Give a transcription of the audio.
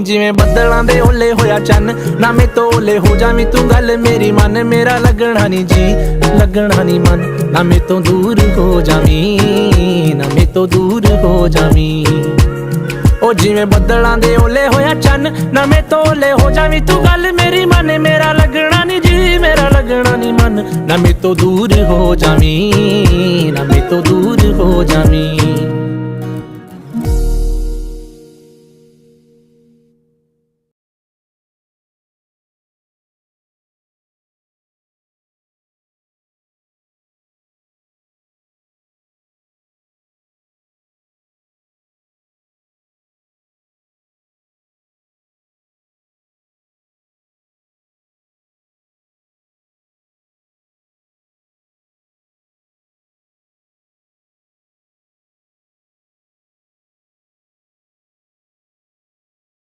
ਜਿਵੇਂ ਬੱਦਲਾਂ ਦੇ ਓਲੇ ਹੋਇਆ ਚੰਨ ਨਾ ਮੇ ਤੋਂ ਓਲੇ ਹੋ ਜਾਵੀਂ ਤੂੰ ਗੱਲ ਮੇਰੀ ਮੰਨ ਮੇਰਾ ਲੱਗਣਾ ਨਹੀਂ ਜੀ ਲੱਗਣਾ ਨਹੀਂ ਮਨ ਨਾ ਮੇ ਤੋਂ ਦੂਰ ਹੋ ਜਾਵੀਂ ਨਾ ਮੇ ਤੋਂ ਦੂਰ ਹੋ ਜਾਵੀਂ ਉਹ ਜਿਵੇਂ ਬੱਦਲਾਂ ਦੇ ਓਲੇ ਹੋਇਆ ਚੰਨ ਨਾ ਮੇ ਤੋਂ ਓਲੇ ਹੋ ਜਾਵੀਂ ਤੂੰ ਗੱਲ ਮੇਰੀ ਮੰਨ ਮੇਰਾ ਲੱਗਣਾ ਨਹੀਂ ਜੀ ਮੇਰਾ ਲੱਗਣਾ ਨਹੀਂ ਮਨ ਨਾ ਮੇ ਤੋਂ ਦੂਰ ਹੋ ਜਾਵੀਂ ਨਾ ਮੇ ਤੋਂ ਦੂਰ ਹੋ ਜਾਵੀਂ।